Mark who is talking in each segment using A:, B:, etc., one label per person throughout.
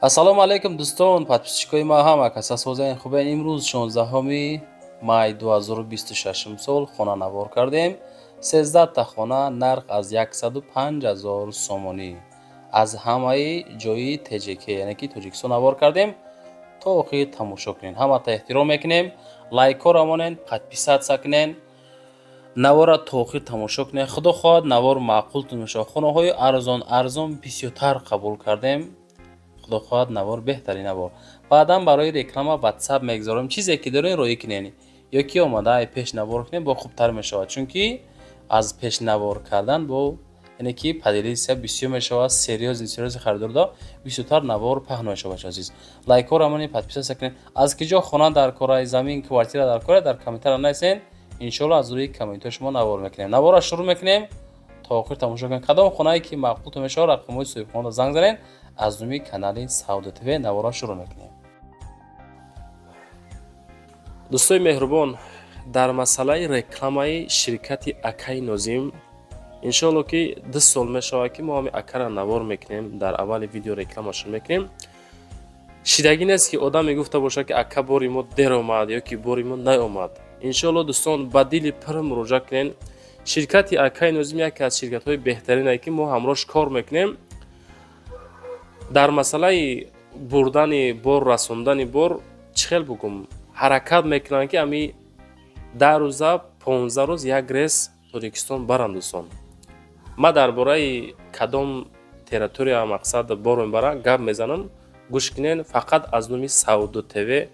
A: ассалому алайкум дӯстон, подписчикои ма ҳама кас ҳастед хубен. имрӯз 16 май 2026 сол хона навор кардем. 13 та хона нарх аз 105,000 сомонӣ аз ҳамаи ҷои ТЖК яъне ки Тоҷикистон навор кардем. то охир тамошо кунед. ҳамата эҳтиром мекунем. лайкҳоро монен, подписатсия кунен. навора то охир тамошо кунед. худо хоҳад навор маъқултон мешавад. хонаҳои арзон бисёртар қабул кардем. худо хоҳад навор беҳтарин навор. баъдан барои реклама WhatsApp мегзорем. чизе ки дорен роӣ кунед. ёки омада ай пеш навор кунед бо хубтар мешавад. чунки аз пеш навор кардан бо яъне ки поделиться бисёр мешавад. сериозни харидорда бисёртар навор паҳн мешавад. азиз лайкҳоро монед, подписатсия кунед. аз ки ҷо хона дар кораи замин, квартира дар кора дар комментар нависен. иншоалло аз рӯи комментҳои шумо навор мекунем. навора шурӯъ мекунем. то охир тамошо кунед. кадом хонае ки маъқултон мешавад рақамҳои соҳибхонаро занг занед. аз номи канали Сауdo TV навора шурӯъ мекунем. дӯстои меҳрубон, дар масъалаи рекламаи ширкати Акаи Нозим иншоалло ки 2 сол мешавад ки мо ҳами Акара навор мекунем. дар аввали видео рекламашон мекунем. шидагӣ нест ки одам мегуфта бошад ки Ака бори мо дер омад ёки бори мо наомад. иншоалло дӯстон ба дили пир муроҷиат кунед. ширкати Акаи Нозим яке аз ширкатҳои беҳтарине ки мо ҳамроҳш кор мекунем. дар масъалаи бурдани бор, расондани бор чӣ хел бугум ҳаракат мекунанд ки ами 10 рӯза 15 рӯз як рейс Тоҷикистон баранд. дӯстон ма дар бораи кадом территория мақсад бор мебаранд гап мезанам. гӯш кунед. фақат аз номи Сауdo TV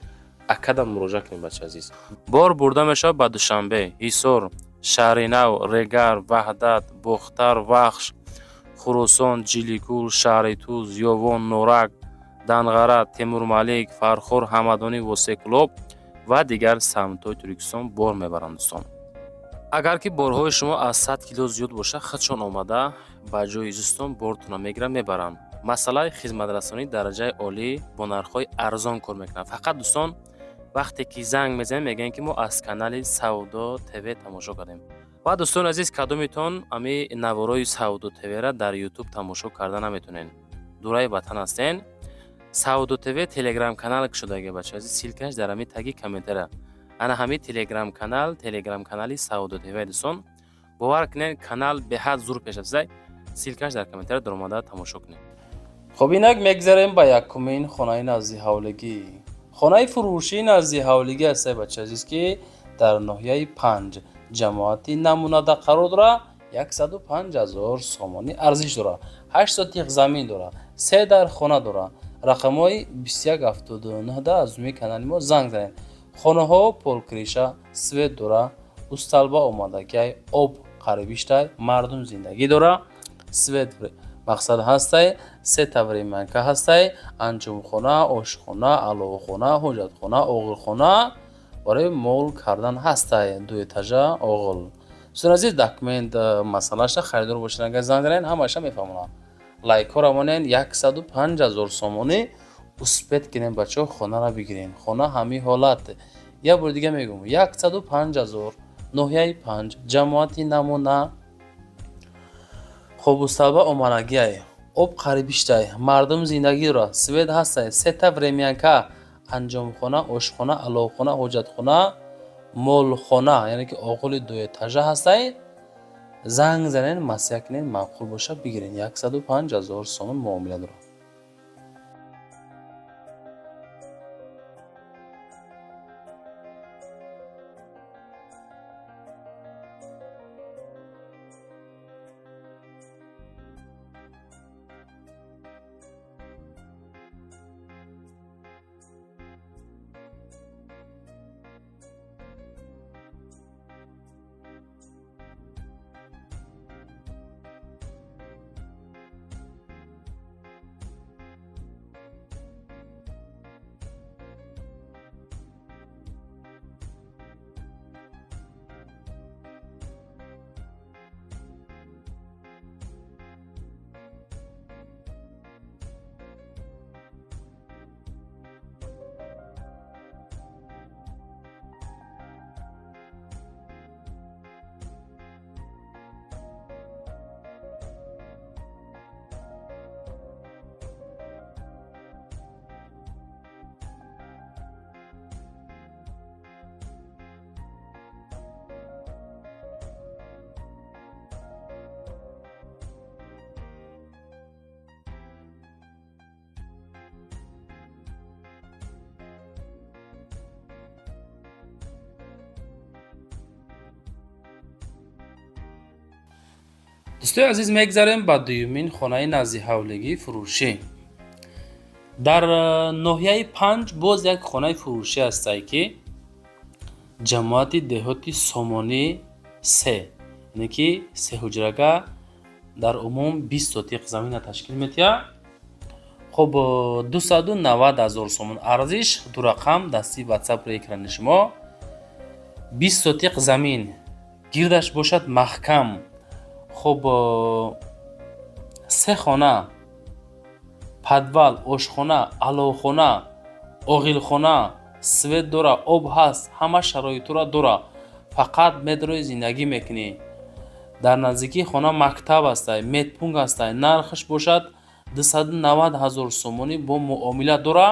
A: Акада муроҷиат кунед. бача азиз бор бурда мешавад ба Душанбе, Ҳисор, Шаҳри Нав, Регар, Ваҳдат, Бохтар, Вахш, Хурусон, Ҷиликул, Шаҳри Туз, Ёвон, Норак, Данғара, Темурмалик, Фархор, Ҳамадонӣ, Восеқулоб ва дигар самтҳои Тоҷикистон бор мебаранд. дӯстон агар ки борҳои шумо аз 100 кило зиёд бошад худшон омада ба ҷои изистон бортона мегиранд мебаранд. масъалаи хизматрасонӣ дараҷаи олӣ бо нархҳои арзон кор мекунанд. фақат дӯстон вақте ки занг мезанем мегӯянд ки мо аз канали Сауdo TV тамошо кардем. ва дӯстони азиз кадометон ами наворои Сауdo TV-ра дар YouTube тамошо карда наметонен. дураи ватан ҳастен. Сауdo TV телеграм канал шудааги бача азиз силкаш дар ами таги комментария. ана ҳами телеграм канали Сауdo TV дӯстон бовар кунед канал беҳад зур пеш афзай. силкаш дар комментария дар омада тамошо кунед. хуб инак мегзарем ба якумин хонаи назди ҳавлигӣ. хонаи фурӯшии назди ҳавлигӣ аст бача азиз ки дар ноҳияи 5 ҷамоати намунада қарор дорад. 105,000 сомонӣ арзиш дорад. 8 сотиқ замин дорад. 3 дар хона дорад. рақамҳои 2179 аз номи канали мо занг занед. хонаҳо полкриша свет дорад. усталба омадагиай об қарибиштай мардум зиндагӣ дорад. свет мақсад ҳастай. 3 та времянка ҳастай. анҷумхона, ошхона, аловхона, ҳоҷатхона, оғилхона барои мол кардан ҳастай. 2 этажа оғил. дӯстон азиз документ масъалаша харидор бошед агар занг занед ҳамаша мефаҳмонам. лайкҳоро монен. 105,000 сомонӣ успет кунед бачаҳо хонара бигирен. хона ҳамин ҳолат. як бори дига мегӯм 105,000 ноҳияи 5 ҷамоати намуна хобусталба оманагиай об қарибиштай мардум зиндагӣ дорад. свет ҳастай. 3 та времянка анҷомхона, ошхона, аловхона, ҳоҷатхона, молхона яъне ки оғили 2 этажа ҳастай. занг занед масъя кунед маъқул бошад бигирен. 105,000 сомон муомила дорад. дӯстои азиз, мегзарем ба дуюмин хонаи назди ҳавлигии фурӯшӣ. дар ноҳияи 5 боз як хонаи фурӯшӣ ҳастае, ки ҷамоати деҳоти Сомонӣ 3, яъне ки сеҳуҷрага дар умум 20 сотиқ замина ташкил метиҳад. хуб 290,000 сомон арзиш. ду рақам дасти ватсапи экрани шумо. 20 сотиқ замин, гирдаш бошад маҳкам. хуб 3 хона, падвал, ошхона, аловхона, оғилхона, свет дора, об ҳаст, ҳама шароитро дора. Фақат медрои зиндагӣ мекунӣ. дар наздикии хона мактаб ҳастай, медпункт ҳастай. нархаш бошад 290,000 сомонӣ бо муомила дора.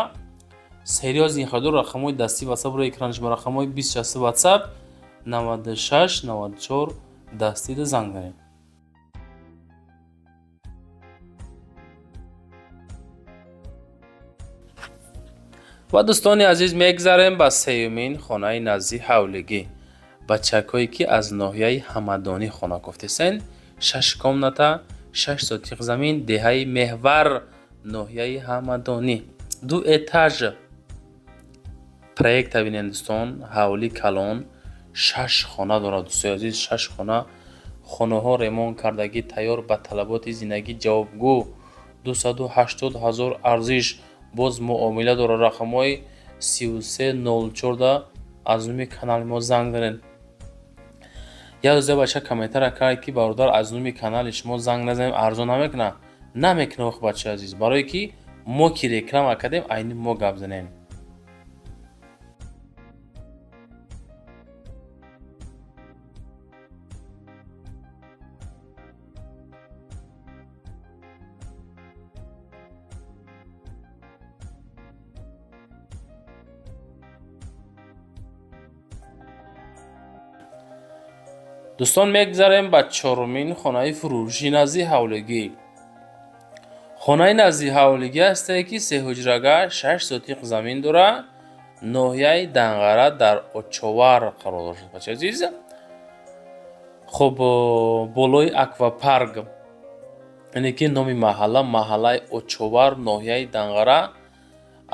A: сериозни хадор рақамҳои дасти ватсапро экрани шумо, рақамҳои 2060 ватсап 96 94 дастида занг занед. ва дӯстони азиз, мегзарем ба сеюмин хонаи назди ҳавлигӣ. бачакҳое ки аз ноҳияи ҳамадонӣ хона кофтесен. 6 комната, 6 сотиқ замин, деҳаи меҳвар, ноҳияи ҳамадонӣ, 2 этаж. проекта бинен дӯстон, ҳавли калон, 6 хона дорад. дӯстои азиз, 6 хона, хонаҳо ремонт кардагӣ, тайёр ба талаботи зиндагӣ ҷавобгӯ. 280,000 арзиш. боз муомила дора. рақамҳои 3304 аз нуми канали мо занг занед. як рӯза бача комментария кард ки бародар аз нуми канали шумо занг назанем арзон намекуна. Намекуна вақт бачаи азиз, барое ки мо ки реклама кардем, айни мо гап занем. дӯстон, мегзарем ба чорумин хонаи фурӯшии назди ҳавлигӣ. хонаи назди ҳавлигӣ ҳастае, ки сеҳуҷрага 6 сотиқ замин дора. ноҳияи Данғара дар Очовар қарор дорад. бачаи азиз, хуб болои аквапарк, яъне ки номи маҳаллаи Очовар, ноҳияи Данғара.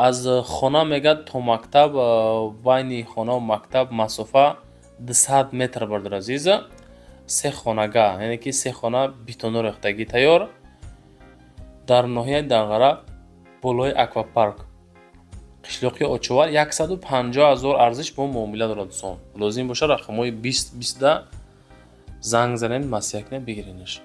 A: аз хона мегӯяд то мактаб, байни хона ва мактаб масофа 200 метр бардор азиз. 3 хонага, яъне ки 3 хона битоно рехтагӣ тайёр дар ноҳияи Данғара, болои аквапарк, қишлоқи Очовар. 150,000 арзиш бо муомила дорад. дӯстон, лозим боша рақамҳои 20 занг занед, масъя кунед, бигиринаш.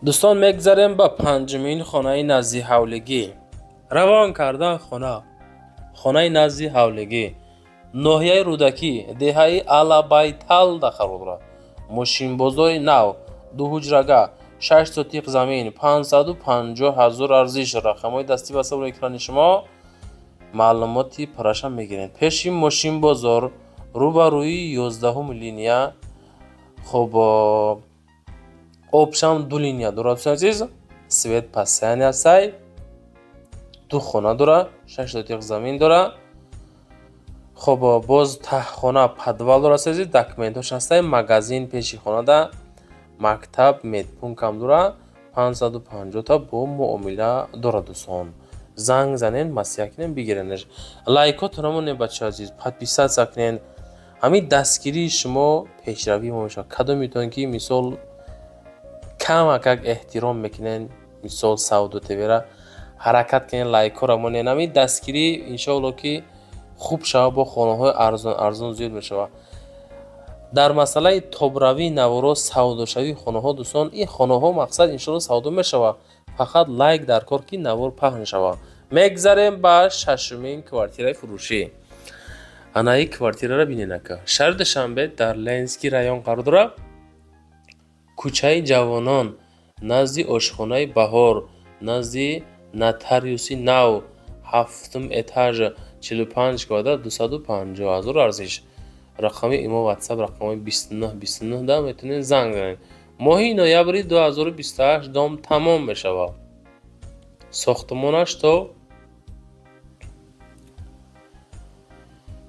A: дӯстон, мегзарем ба панҷумин хонаи назди ҳавлигӣ. равон кардан хона. хонаи назди ҳавлигӣ, ноҳияи Рӯдакӣ, деҳаи Алабайтал да қарор дорад. мошинбозори нав, дуҳуҷрага, 6 сотиқ замин, 550,000 арзиш. рақамҳои дастӣ ба сабри экрани шумо. маълумоти параша мегиред. пеши мошинбозор, рӯбарӯи 11 линия. хуб обшам 2 линия дорад. азиз, свет пасяни ҳастай. 2 хона дора, 6 сотиқ замин дора. хуб боз таҳхона, падвал дора. азиз, документош ҳастай. магазин пеши хонада, мактаб, медпунктам дора. 550 та бо муомила дора. дӯстон, занг занед, масъя кунед, бигиренеш. лайкотонро монед бачаи азиз, подписатсия кунед. ҳамин дастгирии шумо пешравии мо мешавад. кадометон ки мисол камакак эҳтиром мекунед, мисол Сауду ТВ-ра ҳаракат кунед, лайкҳоро монед. ҳамин дастгирӣ иншоалло ки хуб шава, бо хонаҳои арзон зиёд мешавад. дар масъалаи тобравии наворо, савдошавии хонаҳо, дӯстон, ин хонаҳо мақсад иншоалло савдо мешавад. фақат лайк дар кор ки навор паҳн шавад. мегзарем ба шашумин квартираи фурӯшӣ. анаи квартираро бинед ака. шаҳри Душанбе дар Ленинский район қарор дорад. кӯчаи ҷавонон, назди ошхонаи Баҳор, назди нотариуси нав, 7 этаж, 45 квадрат, 250,000 арзиш. рақами имо WhatsApp рақами 29 да метонед занг занед. моҳи ноябри 2028 дом тамом мешавад. сохтмонаш то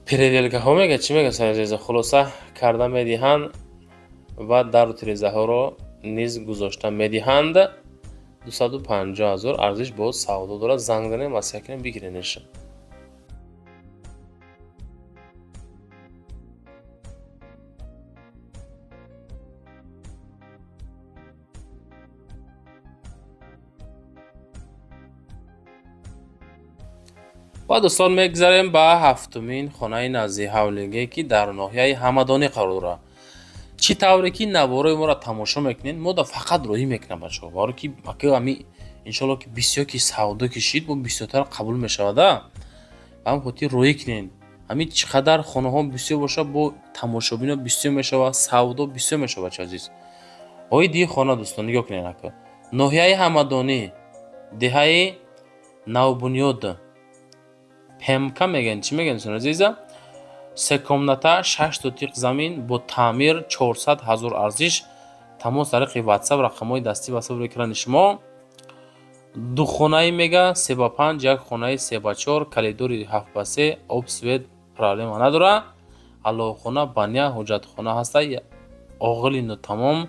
A: переделгаҳо мега чӣ мегаанд азиза, хулоса карда медиҳанд ва дару тирезаҳоро низ гузошта медиҳанд. 250 000 арзиш боз савдо дорад. занг занед, масъя кунед, бигиренеш. ва дӯстон мегзарем ба ҳафтумин хонаи назди ҳавлиге ки дар ноҳияи ҳамадонӣ қарор дорад. чӣ тавре ки навораи моро тамошо мекунед, мо да фақат роҳӣ мекунам бачаҳо. баро ки ами иншоалло ки бисёр ки савдо кишид, бо бисёртар қабул мешавада. ҳам хотир роҳӣ кунед. ҳамин чӣ қадар хонаҳо бисёр бошад, бо тамошобино бисёр мешавад, савдо бисёр мешавад бачаҳо азиз. ои ди хона дӯстон нигоҳ кунед ака. ноҳияи ҳамадонӣ, деҳаи Навбунёд, пемка мегӯянд, чӣ мегӯянд дӯстон азиза? 3 комната 6 сотиқ замин бо таъмир 400 000 арзиш. тамос тариқи WhatsApp рақамҳои дастӣ ва сабр экрани шумо. ду хонаи мега 3/5, як хонаи 3/4, калидори 7/3, об свет проблема надора. аловхона, баня, ҳоҷатхона ҳаста. оғили нотамом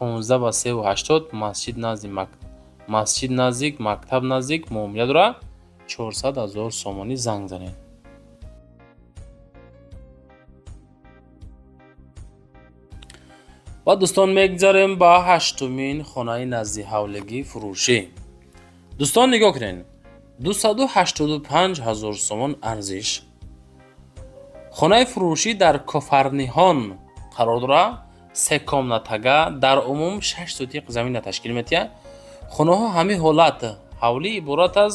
A: 15/380, масҷид наздик, мактаб наздик, муомила дора. 400 000 сомонӣ занг занед. ва дӯстон мегзарем ба ҳаштумин хонаи назди ҳавлигӣ фурӯшӣ. дӯстон нигоҳ кунед. 285 000 сомон арзиш. хонаи фурӯшӣ дар Кофарниҳон қарор дорад. 3 комнатага дар умум 6 сотиқ замина ташкил метиҳад. хонаҳо ҳамин ҳолат ҳавлӣ иборат аз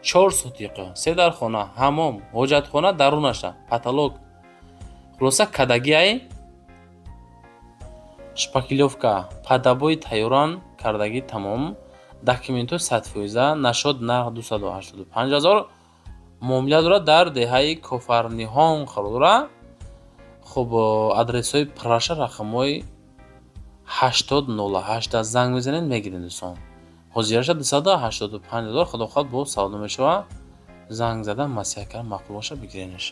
A: 4 сотиқа, 3 дар хона, ҳаммом, ҳоҷатхона дарунаша, паталок, хулоса кадагиай, шпаклёвка, падабои тайёран кардагӣ тамом, документҳои садфоиза, нашод нарх 285 000, муомила дорад дар деҳаи Кофарниҳон қарор дорад. хуб адресҳои праша рақамҳои 8008 занг мезанед, мегиред дӯстон. ҳозираша 285 000 худохоҳ бо савдо мешавад. занг зада масъя кард мақбул боша бигиренеш.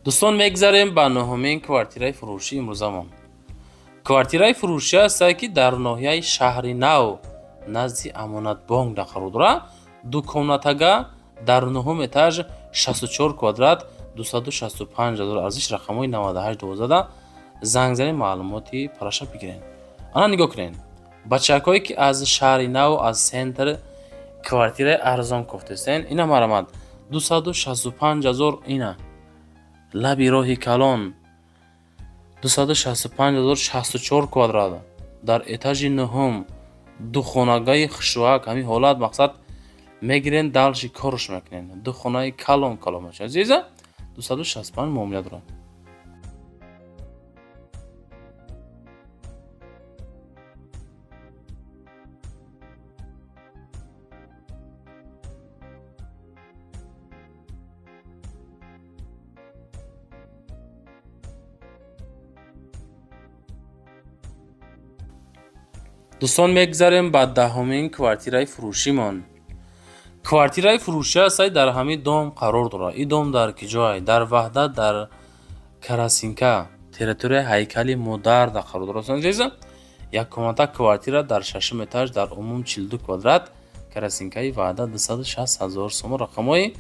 A: дӯстон мегзарем ба нӯҳумин квартираи фурӯшии имрӯзамон. квартираи фурӯшӣ аст ки дар ноҳияи шаҳри нав назди амонатбонк қарор дорад. 2 комнатага дар 9 этаж 64 квадрат 265 000 арзиш. рақамҳои 9812 занг занед, маълумоти параша бигиред. ана нигоҳ кунед. бачакҳое ки аз шаҳри нав аз сентр квартираи арзон кофтестен, ина марамад 265 000 ина лаби роҳи калон 265 000 64 квадрат дар этажи 9, 2 хонагаи хушуак. ҳамин ҳолат мақсад мегирен далши корш мекунен. 2 хонаи калон каломач азиза 265 муомила дорад. дӯстон мегзарем ба даҳумин квартираи фурӯшимон. квартираи фурӯшӣ аст дар ҳамин дом қарор дорад. ин дом дар киҷоай? Дар ваҳдат, дар Карасинка, территорияи ҳайкали Модарда қарор дорад азиза. як комната квартира дар 6 этаж дар умум 42 квадрат, Карасинкаи ваҳдат 260 000 сомон. рақамҳои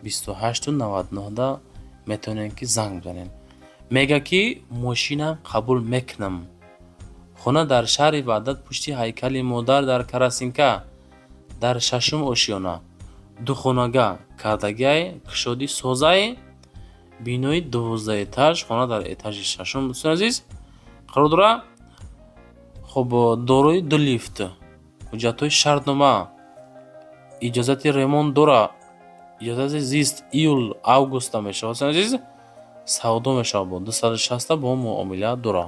A: 2899 метавонед ки занг занед. мега ки мошинам қабул мекунам. хона дар шаҳри ваҳдат пушти ҳайкали Модар дар Карасинка дар 6 ошёна. 2 хонага кардагиай кушоди созаи бинои 12 этаж. хона дар этажи 6 дӯстон азиз қарор дорад. хуб дорои 2 лифт, ҳуҷҷатҳои шартнома, иҷозати ремонт дора, иҷозати зист июл августа мешавад азиз. савдо мешавад бо 260 бо муомила дора.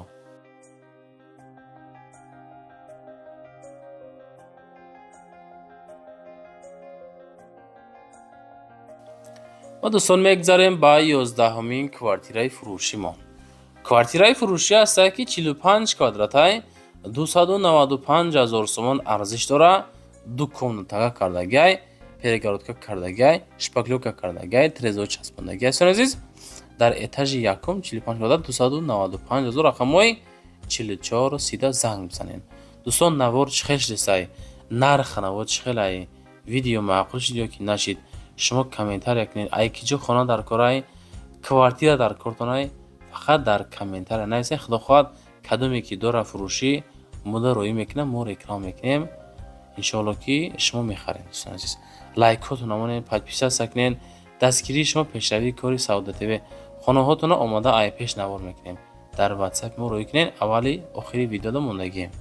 A: ما دوستان میگذاریم با 11مین کوارتیرای فروشیمان. کوارتیرای فروشی است که 45 کвадрат 295,000 сомон арзиш дора. ду комнатага кардагай, перегородка кардагай, шпаклёвка кардагай, трезор часпандагай. Сон азиз, дар этажи якум 45 квадрат 295,000 рақамои 44 сида занг бизанед. دوستان навор чӣ хел шидесай? нарх навор чӣ хел ай? видео маъқул шид ё ки нашид? шумо комментария кунед. ай ки ҷо хона дар кор ай, квартира дар кортон ай, фақат дар комментария нависед. худо хоҳад кадоме ки дора фурӯшӣ муда роӣ мекунам, мо реклама мекунем. иншоалло ки шумо мехаред. дӯстон азиз, лайкотон намонед, подписатсия кунед. дастгирии шумо пешравии кори Сауда ТВ. хонаҳотон омода ай пеш навор мекунем. дар WhatsApp мо роӣ кунед. аввали охири видеода мондагием.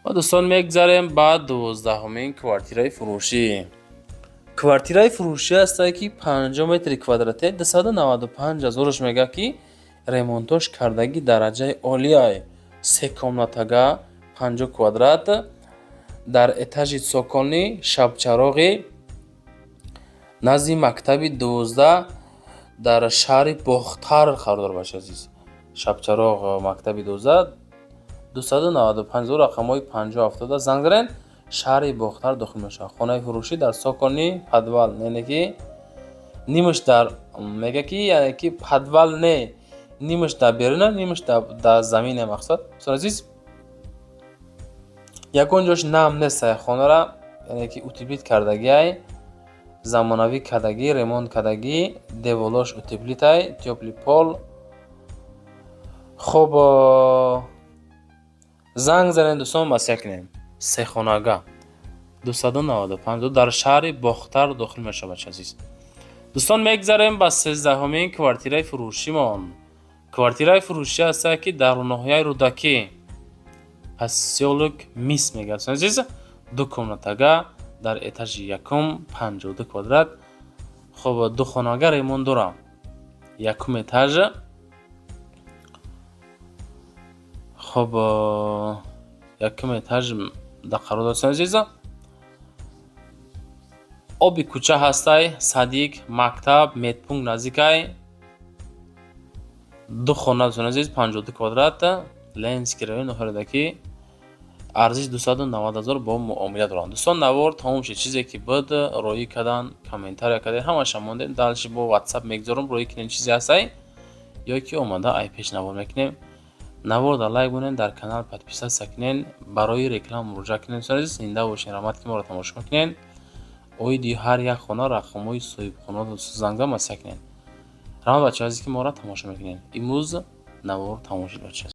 A: ما دوستان میگذاریم بعد 12مین کوارتیرای فروشی. کوارتیرای فروشی است که 50 متر کвадрате 295,000 میگه که ремонтош кардагӣ дараҷаи олия. 3 комнатага 50 квадрат дар этажи цоколни шабчароғи назди мактаби 12 дар шаҳри бохтар харидор бошад азиз. шабчароғ мактаби 12 295,000 рақамои 5070 занг зарен. шаҳри бохтар дохил мешавад. хонаи фурӯшӣ дар сокони подвал не ки нимаш дар мега ки яъне ки подвал не нимаш дар беруна, нимаш дар замине мақсад. дӯстон азиз, ягон ҷош нам нестай хонара, яъне ки утеплит кардагӣ ай, замонавӣ кардагӣ, ремонт кардагӣ, деволош утеплит ай, тёпли пол. хоб занг зарен дӯстон, масъя кунем. сехонага 295 дар шаҳри бохтар дохил мешавад азиз. дӯстон мегзарем ба 13мин квартираи фурӯшимон. квартираи фурӯшӣ аст ки дар ноҳияи рӯдакӣ посёлок мис мегӯяд азиз. 2 комнатага дар этажи якум 52 квадрат. хоб ду хонага ремонт дорам. якум этаж. хоб якум этаж да қарор дорад азиз. оби кӯча ҳастай, садик, мактаб, медпункт наздикай. 2 хона дӯстон азиз 52 квадрат. ленинский район ноҳияи арзиш 290,000 бо муомила доранд. дӯстон навор тамом шид. чизе ки буд роӣ кардан, комментария кардед, ҳамаша мондед. далши бо WhatsApp мегзорам, роӣ кунед чизе ҳастай ё ки омада ай пеш навор мекунем. навор дар лайк бонед, дар канал подписатсия кунед, барои реклама муроҷиат кунед. дӯстон азиз, зинда бошед. раҳмат ки моро тамошо мекунед. оиди ҳар як хона рақамҳои соҳибхонаро зангда масъя кунед. раҳмат бачаҳо азиз ки моро тамошо мекунед. имрӯз навор тамом шуд бачаҳо.